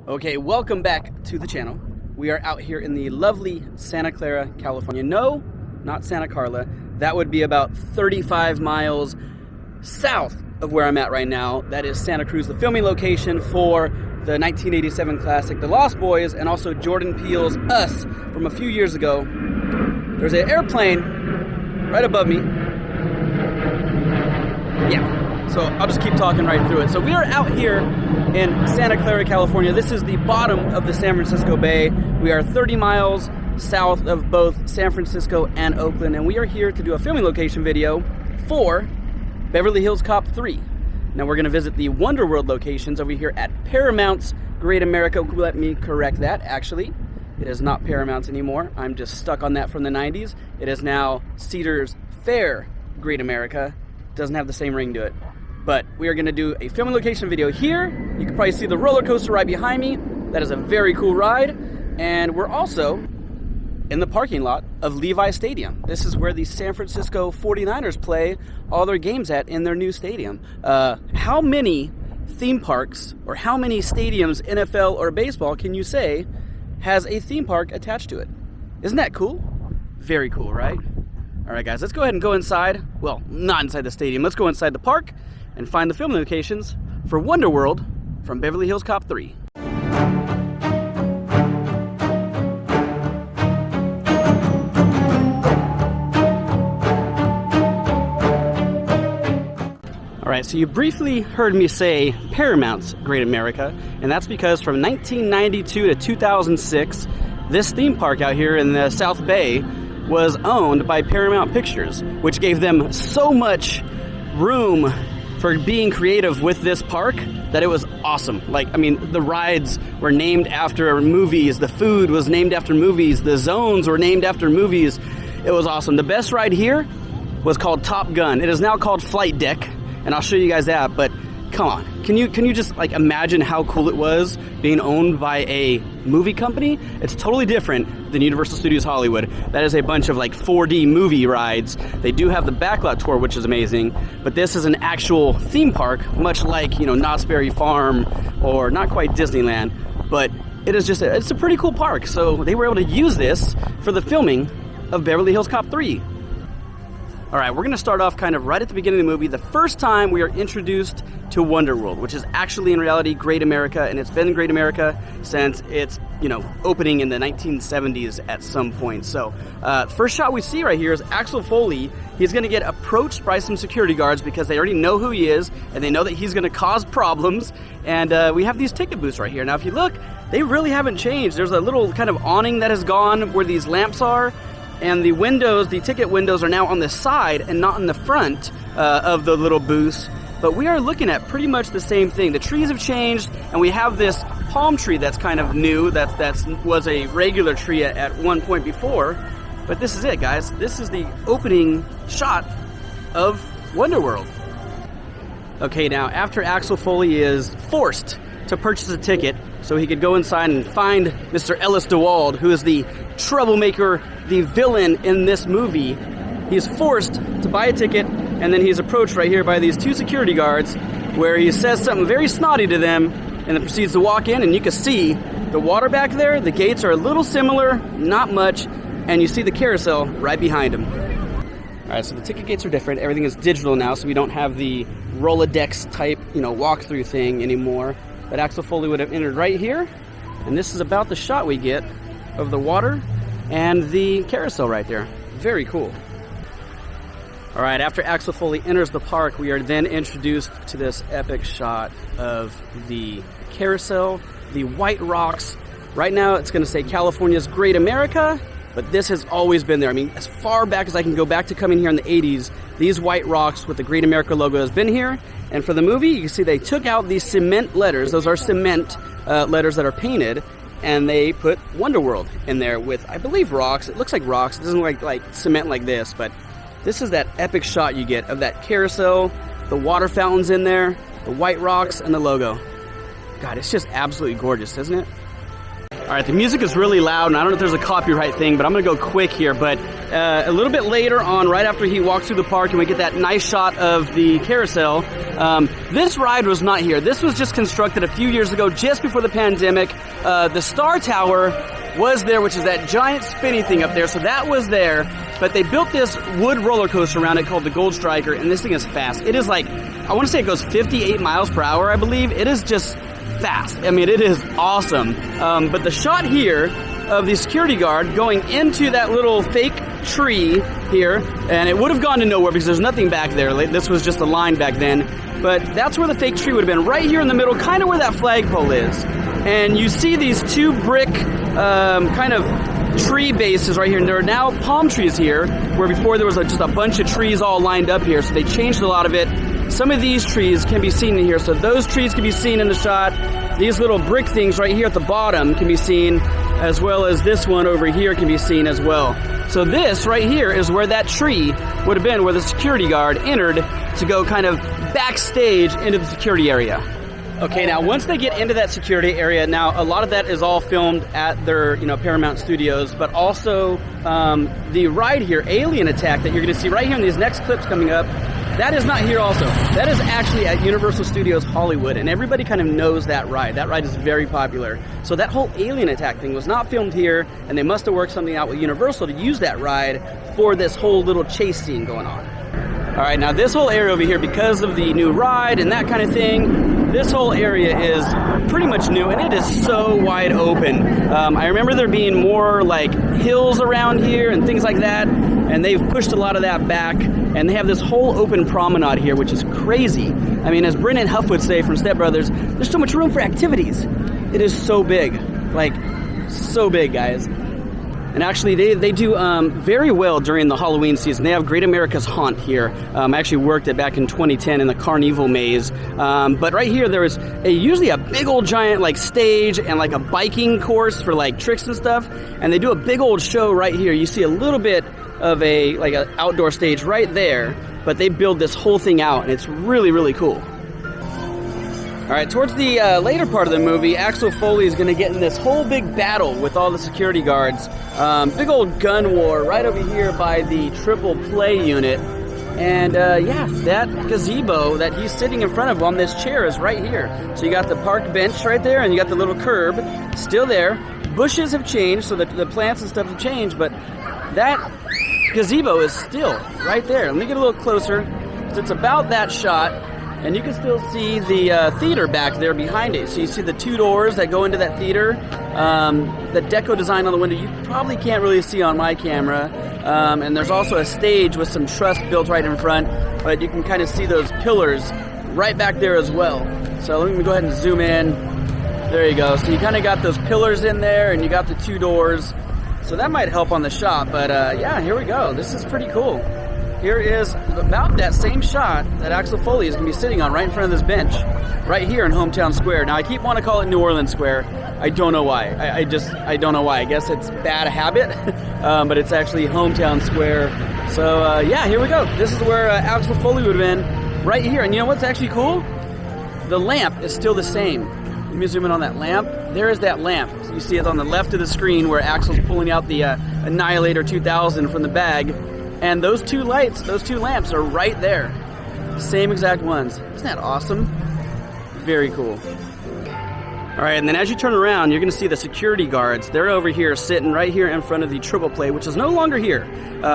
Okay, welcome back to the channel. We are out here in the lovely Santa Clara, California. No, not Santa Carla. That would be about 35 miles south of where I'm at right now. That is Santa Cruz, the filming location for the 1987 classic The Lost Boys, and also Jordan Peele's Us from a few years ago. There's an airplane right above me. Yeah, so I'll just keep talking right through it. So we are out here in Santa Clara, California. This is the bottom of the San Francisco Bay. We are 30 miles south of both San Francisco and Oakland, and we are here to do a filming location video for Beverly Hills Cop 3. Now we're going to visit the WonderWorld locations over here at Paramount's Great America. Let me correct that, actually. It is not Paramount's anymore. I'm just stuck on that from the 90s. It is now Cedars Fair Great America. Doesn't have the same ring to it. But we are going to do a filming location video here. You can probably see the roller coaster right behind me. That is a very cool ride. And we're also in the parking lot of Levi Stadium. This is where the San Francisco 49ers play all their games at in their new stadium. How many theme parks or how many stadiums, NFL or baseball, can you say has a theme park attached to it? Isn't that cool? Very cool, right? All right, guys, let's go ahead and go inside. Well, not inside the stadium. Let's go inside the park and find the film locations for WonderWorld from Beverly Hills Cop 3. All right, so you briefly heard me say Paramount's Great America, and that's because from 1992 to 2006, this theme park out here in the South Bay was owned by Paramount Pictures, which gave them so much room for being creative with this park that it was awesome. Like, I mean, the rides were named after movies, the food was named after movies, the zones were named after movies. It was awesome. The best ride here was called Top Gun. It is now called Flight Deck, and I'll show you guys that, but come on. Can you just like imagine how cool it was being owned by a movie company? It's totally different than Universal Studios Hollywood. That is a bunch of like 4D movie rides. They do have the backlot tour, which is amazing, but this is an actual theme park, much like, you know, Knott's Berry Farm or not quite Disneyland, but it is just it's a pretty cool park. So they were able to use this for the filming of Beverly Hills Cop 3. All right, we're going to start off kind of right at the beginning of the movie. The first time we are introduced to WonderWorld, which is actually in reality Great America, and it's been Great America since its, you know, opening in the 1970s at some point. So, first shot we see right here is Axel Foley. He's going to get approached by some security guards because they already know who he is, and they know that he's going to cause problems. And we have these ticket booths right here. Now, if you look, they really haven't changed. There's a little kind of awning that has gone where these lamps are. And the windows, the ticket windows, are now on the side and not in the front of the little booths. But we are looking at pretty much the same thing. The trees have changed, and we have this palm tree that's kind of new. That was a regular tree at one point before. But this is it, guys. This is the opening shot of WonderWorld. Okay, now after Axel Foley is forced to purchase a ticket so he could go inside and find Mr. Ellis DeWald, who is the troublemaker, the villain in this movie. He's forced to buy a ticket, and then he's approached right here by these two security guards where he says something very snotty to them and then proceeds to walk in, and you can see the water back there. The gates are a little similar, not much, and you see the carousel right behind him. All right, so the ticket gates are different. Everything is digital now, so we don't have the Rolodex type, you know, walkthrough thing anymore. But Axel Foley would have entered right here, and this is about the shot we get of the water and the carousel right there. Very cool. All right, after Axel Foley enters the park, we are then introduced to this epic shot of the carousel, the white rocks. Right now, it's going to say California's Great America, but this has always been there. I mean, as far back as I can go back to coming here in the 80s, these white rocks with the Great America logo has been here. And for the movie, you can see they took out these cement letters. Those are cement letters that are painted, and they put WonderWorld in there with, I believe, rocks. It looks like rocks. It doesn't look like cement like this, but this is that epic shot you get of that carousel, the water fountains in there, the white rocks, and the logo. God, it's just absolutely gorgeous, isn't it? All right, the music is really loud, and I don't know if there's a copyright thing, but I'm going to go quick here. But a little bit later on, right after he walks through the park and we get that nice shot of the carousel, this ride was not here. This was just constructed a few years ago, just before the pandemic. The Star Tower was there, which is that giant spinny thing up there, so that was there. But they built this wood roller coaster around it called the Gold Striker, and this thing is fast. It is like, I want to say it goes 58 miles per hour, I believe. It is just fast. I mean, it is awesome. But the shot here of the security guard going into that little fake tree here, and it would have gone to nowhere because there's nothing back there. This was just a line back then. But that's where the fake tree would have been, right here in the middle, kind of where that flagpole is. And you see these two brick kind of tree bases right here, and there are now palm trees here, where before there was just a bunch of trees all lined up here, so they changed a lot of it. Some of these trees can be seen in here, so those trees can be seen in the shot. These little brick things right here at the bottom can be seen, as well as this one over here can be seen as well. So this right here is where that tree would have been, where the security guard entered to go kind of backstage into the security area. Okay, now once they get into that security area, now a lot of that is all filmed at their, Paramount Studios, but also the ride here, Alien Attack, that you're going to see right here in these next clips coming up, that is not here also. That is actually at Universal Studios Hollywood, and everybody kind of knows that ride. That ride is very popular. So that whole Alien Attack thing was not filmed here, and they must have worked something out with Universal to use that ride for this whole little chase scene going on. All right, now this whole area over here, because of the new ride and that kind of thing, this whole area is pretty much new, and it is so wide open. I remember there being more like hills around here and things like that, and they've pushed a lot of that back, and they have this whole open promenade here, which is crazy. I mean, as Brennan Huff would say from Step Brothers, there's so much room for activities. It is so big, like so big, guys. And actually, they do very well during the Halloween season. They have Great America's Haunt here. I actually worked it back in 2010 in the Carnival Maze. But right here, there is usually a big old giant like stage and like a biking course for like tricks and stuff. And they do a big old show right here. You see a little bit of an outdoor stage right there. But they build this whole thing out, and it's really, really cool. All right, towards the later part of the movie, Axel Foley is going to get in this whole big battle with all the security guards. Big old gun war right over here by the triple play unit. And that gazebo that he's sitting in front of on this chair is right here. So you got the park bench right there, and you got the little curb still there. Bushes have changed, so the plants and stuff have changed, but that gazebo is still right there. Let me get a little closer. It's about that shot. And you can still see the theater back there behind it. So you see the two doors that go into that theater. The deco design on the window you probably can't really see on my camera. And there's also a stage with some truss built right in front. But you can kind of see those pillars right back there as well. So let me go ahead and zoom in. There you go. So you kind of got those pillars in there, and you got the two doors. So that might help on the shot. But yeah, here we go. This is pretty cool. Here is about that same shot that Axel Foley is going to be sitting on right in front of this bench, right here in Hometown Square. Now, I keep wanting to call it New Orleans Square. I don't know why. I don't know why. I guess it's bad habit, but it's actually Hometown Square. So, yeah, here we go. This is where Axel Foley would have been, right here. And you know what's actually cool? The lamp is still the same. Let me zoom in on that lamp. There is that lamp. So you see it on the left of the screen where Axel's pulling out the Annihilator 2000 from the bag. And those two lights, those two lamps are right there. Same exact ones. Isn't that awesome? Very cool. All right, and then as you turn around, you're going to see the security guards. They're over here, sitting right here in front of the triple play, which is no longer here.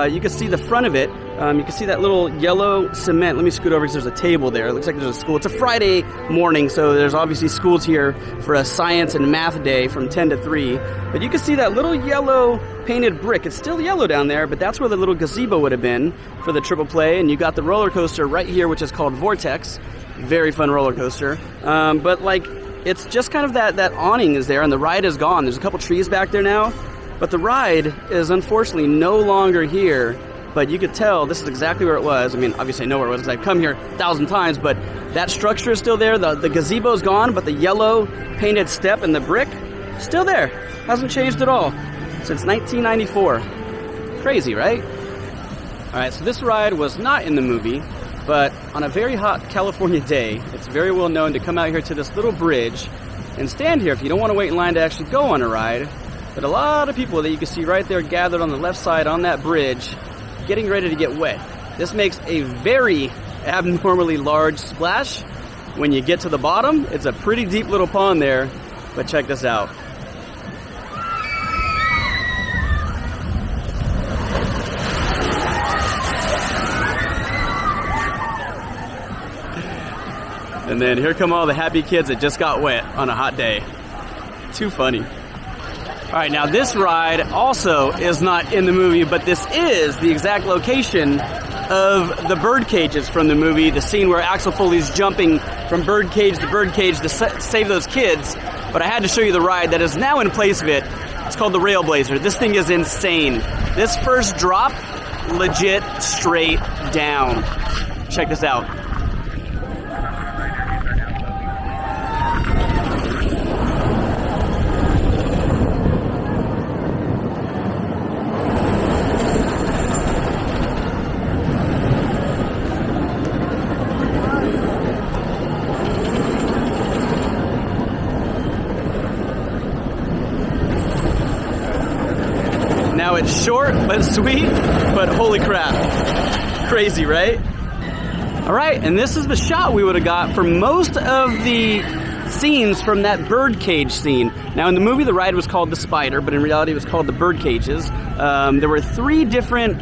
You can see the front of it. You can see that little yellow cement. Let me scoot over because there's a table there. It looks like there's a school. It's a Friday morning, so there's obviously schools here for a science and math day from 10 to 3. But you can see that little yellow painted brick. It's still yellow down there, but that's where the little gazebo would have been for the triple play. And you got the roller coaster right here, which is called Vortex. Very fun roller coaster. But like, it's just kind of that awning is there, and the ride is gone. There's a couple trees back there now, but the ride is unfortunately no longer here. But you could tell this is exactly where it was. I mean, obviously I know where it was because I've come here 1,000 times, but that structure is still there. The gazebo's gone, but the yellow painted step and the brick, still there. Hasn't changed at all since 1994. Crazy, right? All right, so this ride was not in the movie, but on a very hot California day, it's very well known to come out here to this little bridge and stand here if you don't want to wait in line to actually go on a ride. But a lot of people that you can see right there gathered on the left side on that bridge, getting ready to get wet. This makes a very abnormally large splash. When you get to the bottom, it's a pretty deep little pond there, but check this out. And then here come all the happy kids that just got wet on a hot day. Too funny. All right, now this ride also is not in the movie, but this is the exact location of the bird cages from the movie, the scene where Axel Foley's jumping from bird cage to save those kids. But I had to show you the ride that is now in place of it. It's called the Railblazer. This thing is insane. This first drop, legit straight down. Check this out. Now it's short but sweet, but holy crap. Crazy, right? All right, and this is the shot we would have got for most of the scenes from that bird cage scene. Now in the movie the ride was called the Spider, but in reality it was called the bird cages. There were 3 different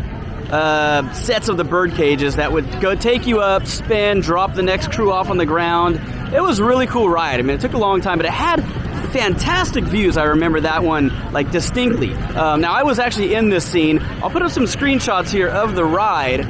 sets of the bird cages that would go take you up, spin, drop the next crew off on the ground. It was a really cool ride. I mean, it took a long time, but it had fantastic views. I remember that one like distinctly. Now I was actually in this scene. I'll put up some screenshots here of the ride,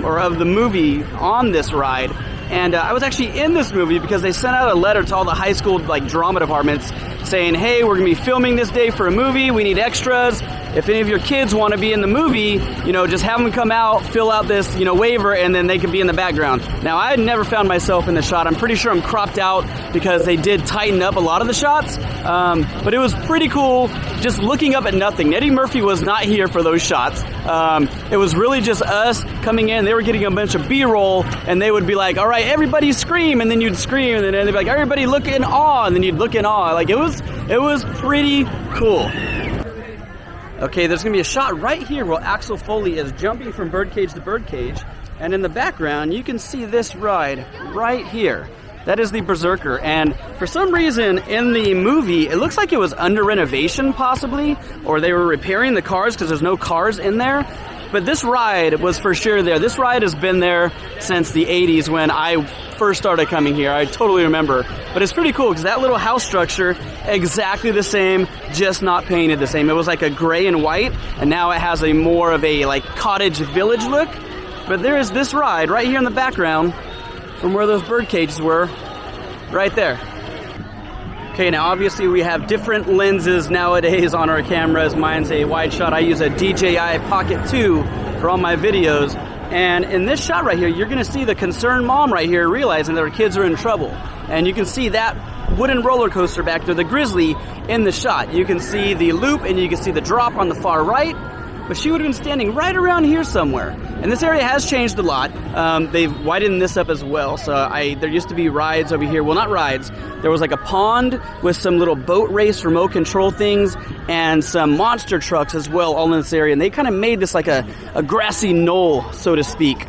or of the movie on this ride. And I was actually in this movie because they sent out a letter to all the high school like drama departments saying, hey, we're gonna be filming this day for a movie, we need extras. If any of your kids want to be in the movie, you know, just have them come out, fill out this, you know, waiver, and then they can be in the background. Now, I had never found myself in the shot. I'm pretty sure I'm cropped out because they did tighten up a lot of the shots. But it was pretty cool just looking up at nothing. Eddie Murphy was not here for those shots. It was really just us coming in. They were getting a bunch of B-roll, and they would be like, all right, everybody scream, and then you'd scream, and then they'd be like, everybody look in awe, and then you'd look in awe. Like, it was pretty cool. Okay, there's going to be a shot right here where Axel Foley is jumping from birdcage to birdcage, and in the background you can see this ride right here. That is the Berserker, and for some reason in the movie it looks like it was under renovation possibly, or they were repairing the cars because there's no cars in there. But this ride was for sure there. This ride has been there since the 80s when I first started coming here. I totally remember. But it's pretty cool because that little house structure, exactly the same, just not painted the same. It was like a gray and white, and now it has a more of a like cottage village look. But there is this ride right here in the background from where those bird cages were, right there. Okay, now obviously we have different lenses nowadays on our cameras. Mine's a wide shot. I use a DJI Pocket 2 for all my videos. And in this shot right here, you're gonna see the concerned mom right here realizing that her kids are in trouble. And you can see that wooden roller coaster back there, the Grizzly, in the shot. You can see the loop and you can see the drop on the far right. But she would have been standing right around here somewhere. And this area has changed a lot. They've widened this up as well. So there used to be rides over here. Well, not rides. There was like a pond with some little boat race remote control things and some monster trucks as well all in this area. And they kind of made this like a grassy knoll, so to speak.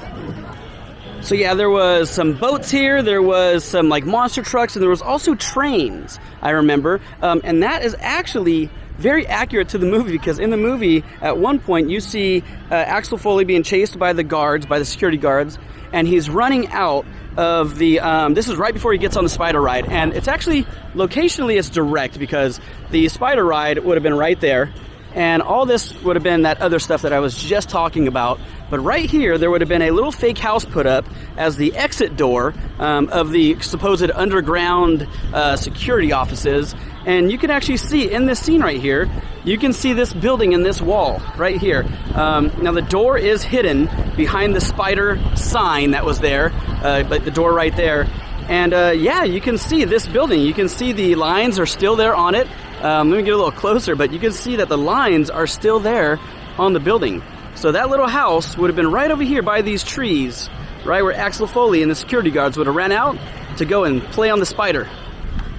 So yeah, there was some boats here, there was some like monster trucks, and there was also trains, I remember. And that is actually very accurate to the movie, because in the movie, at one point, you see Axel Foley being chased by the guards, by the security guards, and he's running out of the, this is right before he gets on the spider ride, and it's actually, locationally it's direct, because the spider ride would have been right there, and all this would have been that other stuff that I was just talking about. But right here, there would have been a little fake house put up as the exit door of the supposed underground security offices. And you can actually see in this scene right here, you can see this building in this wall right here. Now the door is hidden behind the spider sign that was there, but the door right there. And yeah, you can see this building. You can see the lines are still there on it. Let me get a little closer, but you can see that the lines are still there on the building. So that little house would have been right over here by these trees, right where Axel Foley and the security guards would have ran out to go and play on the spider.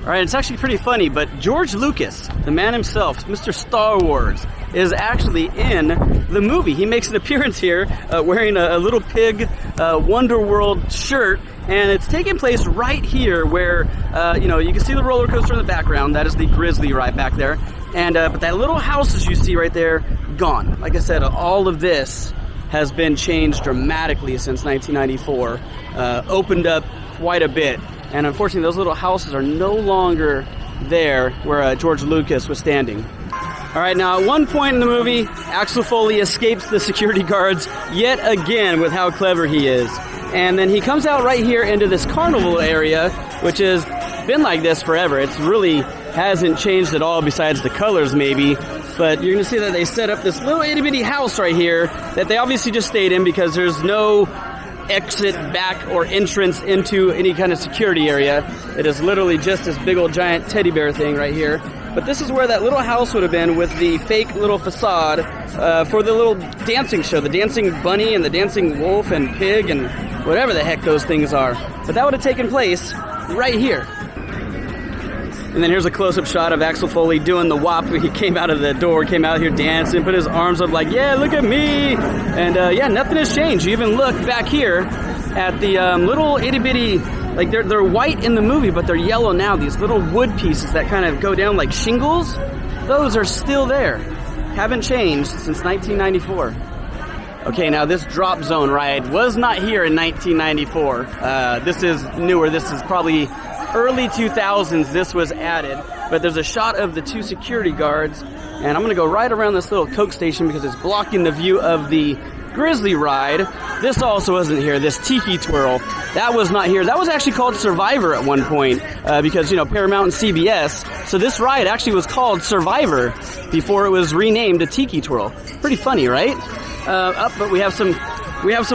All right, it's actually pretty funny, but George Lucas, the man himself, Mr. Star Wars, is actually in the movie. He makes an appearance here wearing a little pig WonderWorld shirt, and it's taking place right here where, you know, you can see the roller coaster in the background. That is the Grizzly ride back there. And but that little house, as you see right there, gone. Like I said, all of this has been changed dramatically since 1994, opened up quite a bit. And unfortunately, those little houses are no longer there where George Lucas was standing. All right, now at one point in the movie, Axel Foley escapes the security guards yet again with how clever he is. And then he comes out right here into this carnival area, which has been like this forever. It's really hasn't changed at all besides the colors maybe. But you're going to see that they set up this little itty-bitty house right here that they obviously just stayed in because there's no exit back or entrance into any kind of security area. It is literally just this big old giant teddy bear thing right here. But this is where that little house would have been with the fake little facade for the little dancing show, the dancing bunny and the dancing wolf and pig and whatever the heck those things are. But that would have taken place right here. And then here's a close-up shot of Axel Foley doing the wop. He came out of the door, came out here dancing, put his arms up like, yeah, look at me. And yeah, nothing has changed. You even look back here at the little itty-bitty, like they're white in the movie, but they're yellow now. These little wood pieces that kind of go down like shingles, those are still there. Haven't changed since 1994. Okay, now this drop zone ride was not here in 1994. This is newer. This is probably early 2000s this was added, but there's a shot of the two security guards, and I'm going to go right around this little Coke station because it's blocking the view of the Grizzly ride. This also wasn't here, this Tiki Twirl. That was not here. That was actually called Survivor at one point because, you know, Paramount and CBS. So this ride actually was called Survivor before it was renamed to Tiki Twirl. Pretty funny, right? But we have some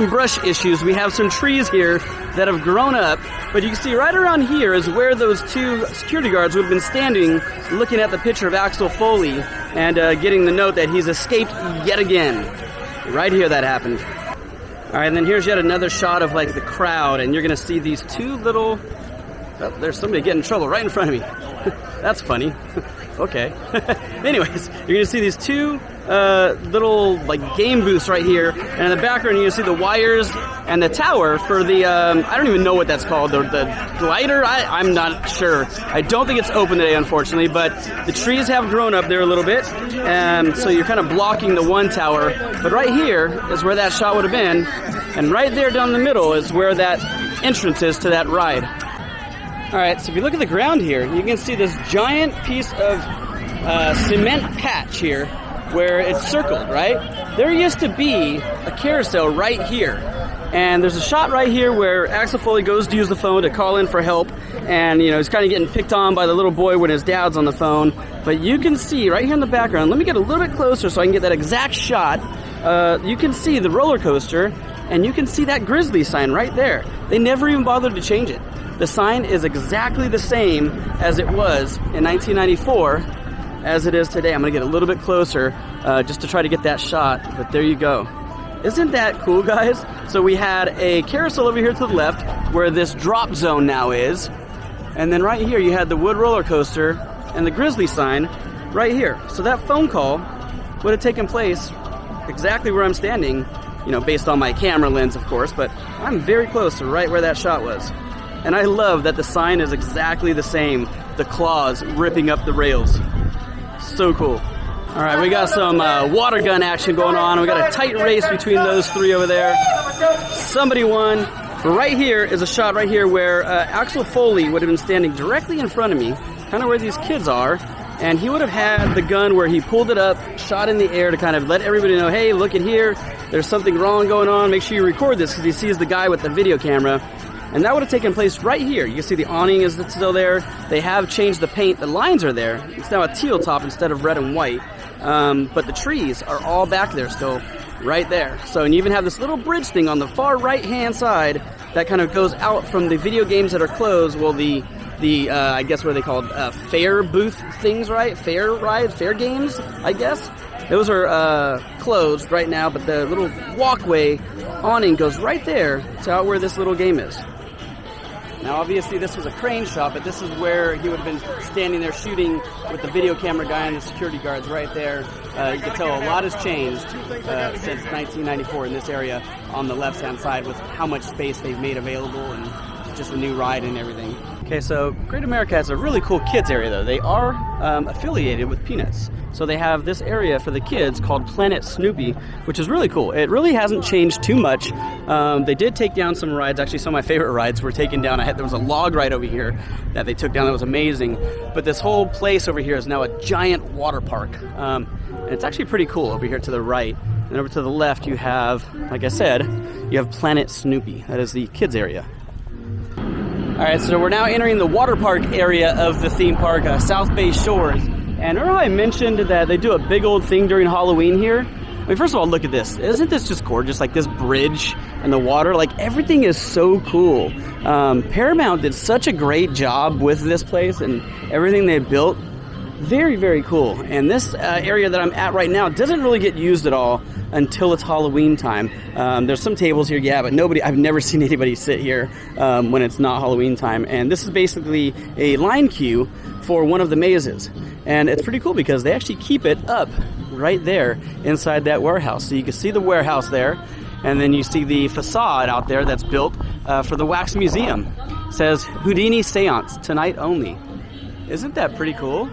brush issues. We have some trees here that have grown up. But you can see right around here is where those two security guards would have been standing looking at the picture of Axel Foley and getting the note that he's escaped yet again. Right here that happened. All right, and then here's yet another shot of like the crowd, and you're going to see these two little... Oh, there's somebody getting in trouble right in front of me. That's funny. Okay. Anyways, you're going to see these two little like game booths right here, and in the background you can see the wires and the tower for the I don't even know what that's called, the glider. I'm not sure. I don't think it's open today, unfortunately, but the trees have grown up there a little bit, and so you're kind of blocking the one tower. But right here is where that shot would have been, and right there down the middle is where that entrance is to that ride. All right, so if you look at the ground here, you can see this giant piece of cement patch here where it's circled, right? There used to be a carousel right here. And there's a shot right here where Axel Foley goes to use the phone to call in for help. And, you know, he's kind of getting picked on by the little boy when his dad's on the phone. But you can see right here in the background, let me get a little bit closer so I can get that exact shot. You can see the roller coaster, and you can see that Grizzly sign right there. They never even bothered to change it. The sign is exactly the same as it was in 1994 as it is today. I'm going to get a little bit closer just to try to get that shot, but there you go. Isn't that cool, guys? So we had a carousel over here to the left where this drop zone now is, and then right here you had the wood roller coaster and the Grizzly sign right here. So that phone call would have taken place exactly where I'm standing, you know, based on my camera lens, of course, but I'm very close to right where that shot was. And I love that the sign is exactly the same, the claws ripping up the rails. So cool. All right, we got some water gun action going on. We got a tight race between those three over there. Somebody won. But right here is a shot right here where Axel Foley would have been standing directly in front of me, kind of where these kids are, and he would have had the gun where he pulled it up, shot in the air to kind of let everybody know, hey, look at here, there's something wrong going on, make sure you record this, because he sees the guy with the video camera. And that would have taken place right here. You can see the awning is still there. They have changed the paint. The lines are there. It's now a teal top instead of red and white. But the trees are all back there still, right there. So, and you even have this little bridge thing on the far right-hand side that kind of goes out from the video games that are closed. Well, the I guess what are they called? Fair booth things, right? Fair ride, fair games, I guess. Those are closed right now, but the little walkway awning goes right there to out where this little game is. Now, obviously, this was a crane shot, but this is where he would have been standing there shooting with the video camera guy and the security guards right there. You can tell a lot has changed since 1994 in this area on the left-hand side with how much space they've made available and just a new ride and everything. Okay, so Great America has a really cool kids area, though. They are affiliated with Peanuts. So they have this area for the kids called Planet Snoopy, which is really cool. It really hasn't changed too much. They did take down some rides. Actually, some of my favorite rides were taken down. There was a log ride over here that they took down that was amazing. But this whole place over here is now a giant water park. And it's actually pretty cool over here to the right. And over to the left, you have, like I said, you have Planet Snoopy. That is the kids area. All right, so we're now entering the water park area of the theme park, South Bay Shores. And remember how I mentioned that they do a big old thing during Halloween here? I mean, first of all, look at this. Isn't this just gorgeous? Like this bridge and the water, like everything is so cool. Paramount did such a great job with this place and everything they built. Very, very cool. And this area that I'm at right now doesn't really get used at all until it's Halloween time. There's some tables here, yeah, but I've never seen anybody sit here when it's not Halloween time. And this is basically a line queue for one of the mazes. And it's pretty cool because they actually keep it up right there inside that warehouse. So you can see the warehouse there, and then you see the facade out there that's built for the Wax Museum. It says Houdini Seance, tonight only. Isn't that pretty cool?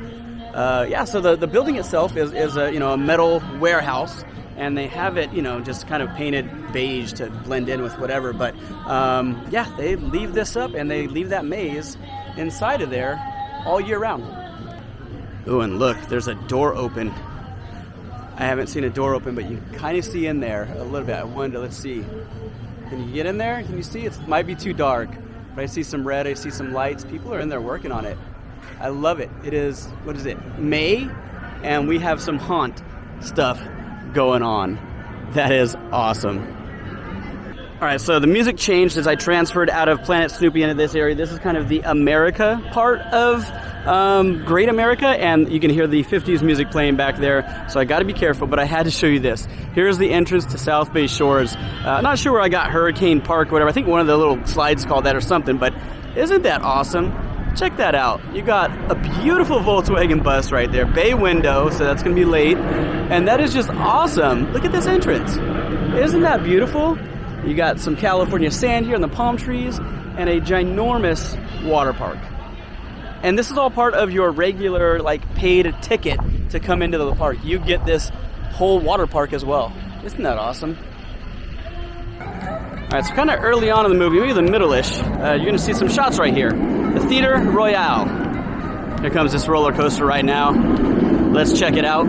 Yeah, so the building itself is a metal warehouse, and they have it, just kind of painted beige to blend in with whatever. But yeah, they leave this up and they leave that maze inside of there all year round. Oh, and look, there's a door open. I haven't seen a door open, but you can kind of see in there a little bit. I wonder, let's see. Can you get in there? Can you see? It might be too dark, but I see some red, I see some lights. People are in there working on it. I love it. It is, what is it, May? And we have some haunt stuff going on. That is awesome. All right, so the music changed as I transferred out of Planet Snoopy into this area. This is kind of the America part of Great America, and you can hear the 50s music playing back there, so I got to be careful, but I had to show you this. Here's the entrance to South Bay Shores. Not sure where I got Hurricane Park or whatever. I think one of the little slides called that or something, but isn't that awesome? Check that out. You got a beautiful Volkswagen bus right there, bay window, so that's going to be late, and that is just awesome. Look at this entrance. Isn't that beautiful? You got some California sand here and the palm trees and a ginormous water park. And this is all part of your regular, paid ticket to come into the park. You get this whole water park as well. Isn't that awesome? All right, so kind of early on in the movie, maybe the middle-ish, you're going to see some shots right here. The Theater Royale. Here comes this roller coaster right now. Let's check it out.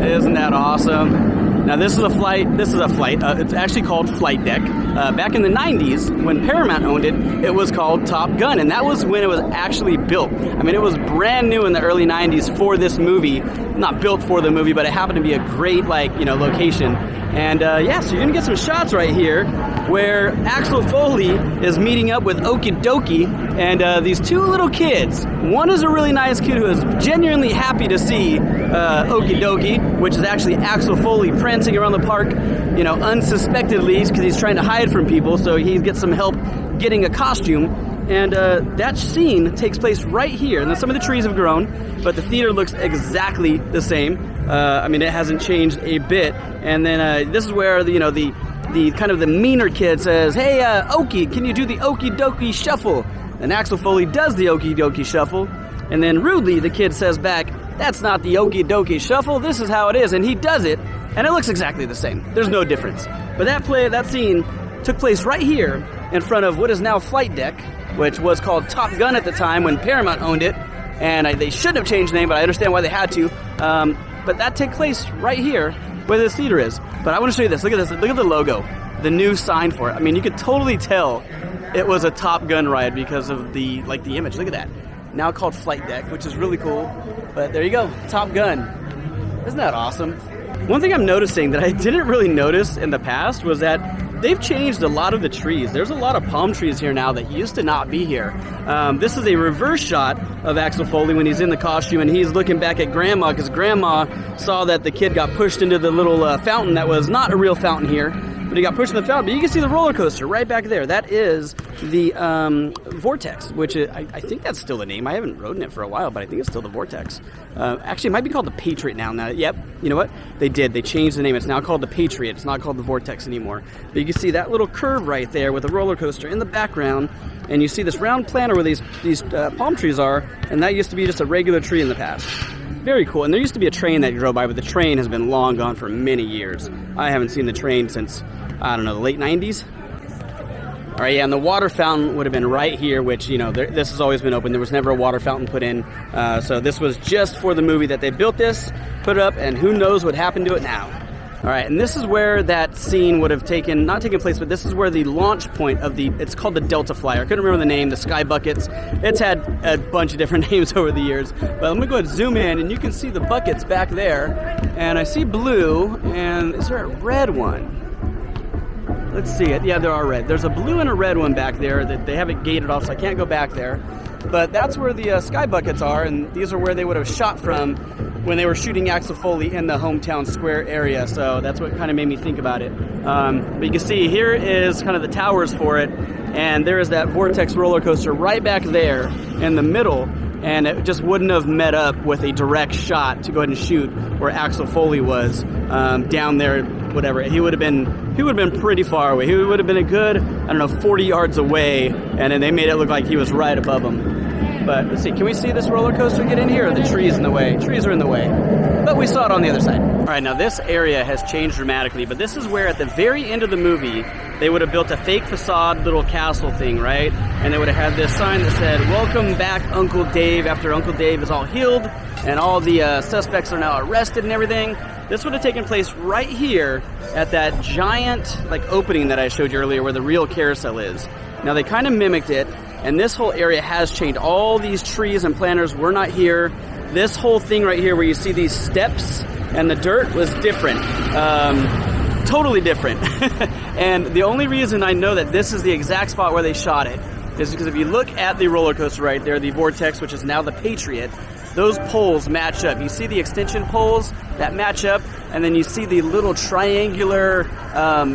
Isn't that awesome? Now this is a flight, it's actually called Flight Deck. Back in the 90s, when Paramount owned it, it was called Top Gun, and that was when it was actually built. I mean, it was brand new in the early 90s for this movie. Not built for the movie, but it happened to be a great, location. And yeah, so you're gonna get some shots right here where Axel Foley is meeting up with Okie Dokie and these two little kids. One is a really nice kid who is genuinely happy to see Okie Dokie, which is actually Axel Foley prancing around the park, unsuspectedly because he's trying to hide from people, so he gets some help getting a costume. And that scene takes place right here. And then some of the trees have grown, but the theater looks exactly the same. I mean, it hasn't changed a bit. And then this is where the kind of the meaner kid says, "Hey, Okie, can you do the Okie Dokie shuffle?" And Axel Foley does the Okie Dokie shuffle. And then rudely, the kid says back, "That's not the Okie Dokie shuffle. This is how it is." And he does it, and it looks exactly the same. There's no difference. But that scene took place right here in front of what is now Flight Deck, which was called Top Gun at the time when Paramount owned it. And they shouldn't have changed the name, but I understand why they had to. But that took place right here where this theater is. But I want to show you this. Look at this. Look at the logo, the new sign for it. I mean, you could totally tell it was a Top Gun ride because of the image. Look at that. Now called Flight Deck, which is really cool. But there you go, Top Gun. Isn't that awesome? One thing I'm noticing that I didn't really notice in the past was that they've changed a lot of the trees. There's a lot of palm trees here now that used to not be here. This is a reverse shot of Axel Foley when he's in the costume and he's looking back at Grandma because Grandma saw that the kid got pushed into the little fountain that was not a real fountain here, but he got pushed in the fountain. But you can see the roller coaster right back there. That is the Vortex, which is, I think that's still the name. I haven't ridden it for a while, but I think it's still the Vortex. Actually, it might be called the Patriot now. Yep, you know what? They did. They changed the name. It's now called the Patriot. It's not called the Vortex anymore. But you can see that little curve right there with the roller coaster in the background, and you see this round planter where these palm trees are, and that used to be just a regular tree in the past. Very cool. And there used to be a train that drove by, but the train has been long gone for many years. I haven't seen the train since, I don't know, the late 90s. All right, yeah, and the water fountain would have been right here, which, you know, this has always been open. There was never a water fountain put in. So this was just for the movie that they built this, put it up, and who knows what happened to it now. All right, and this is where that scene would have not taken place, but this is where the launch point of it's called the Delta Flyer. I couldn't remember the name, the Sky Buckets. It's had a bunch of different names over the years. But I'm gonna go ahead and zoom in, and you can see the buckets back there. And I see blue, and is there a red one? Let's see it. Yeah, there are red. There's a blue and a red one back there that they have it gated off, so I can't go back there. But that's where the Sky Buckets are, and these are where they would have shot from when they were shooting Axel Foley in the hometown square area. So that's what kind of made me think about it. But you can see here is kind of the towers for it, and there is that Vortex roller coaster right back there in the middle, and it just wouldn't have met up with a direct shot to go ahead and shoot where Axel Foley was down there. Whatever, he would have been pretty far away. He would have been a good, I don't know, 40 yards away, and then they made it look like he was right above him. But let's see, can we see this roller coaster get in here? Or the trees in the way? Trees are in the way. But we saw it on the other side. All right, now this area has changed dramatically, but this is where at the very end of the movie, they would have built a fake facade little castle thing, right? And they would have had this sign that said, "Welcome back, Uncle Dave," after Uncle Dave is all healed and all the suspects are now arrested and everything. This would have taken place right here at that giant opening that I showed you earlier where the real carousel is. Now they kind of mimicked it, and this whole area has changed. All these trees and planters were not here. This whole thing right here where you see these steps and the dirt was different. Totally different. And the only reason I know that this is the exact spot where they shot it is because if you look at the roller coaster right there, the Vortex, which is now the Patriot, those poles match up. You see the extension poles that match up, and then you see the little triangular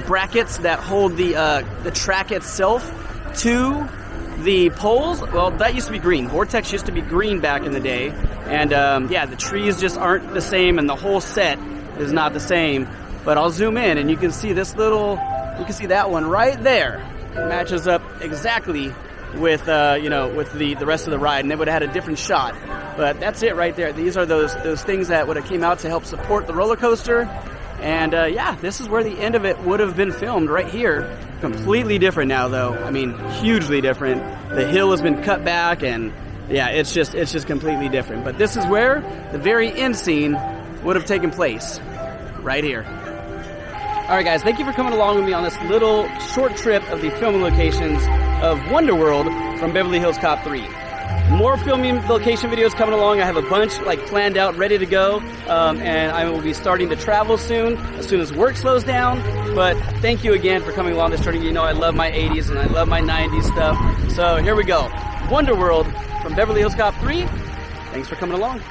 brackets that hold the track itself to the poles. Well, that used to be green. Vortex used to be green back in the day, and yeah, the trees just aren't the same, and the whole set is not the same. But I'll zoom in, and you can see this little, you can see that one right there. It matches up exactly with you know, with the rest of the ride, and they would have had a different shot. But that's it right there. These are those things that would have came out to help support the roller coaster. And yeah, this is where the end of it would have been filmed, right here. Completely different now, though. I mean, hugely different. The hill has been cut back, and yeah, it's just completely different. But this is where the very end scene would have taken place, right here. All right, guys, thank you for coming along with me on this little short trip of the filming locations of WonderWorld from Beverly Hills Cop 3. More filming location videos coming along. I have a bunch planned out, ready to go, and I will be starting to travel soon as work slows down. But thank you again for coming along this journey. You know I love my 80s and I love my 90s stuff. So here we go. WonderWorld from Beverly Hills Cop 3. Thanks for coming along.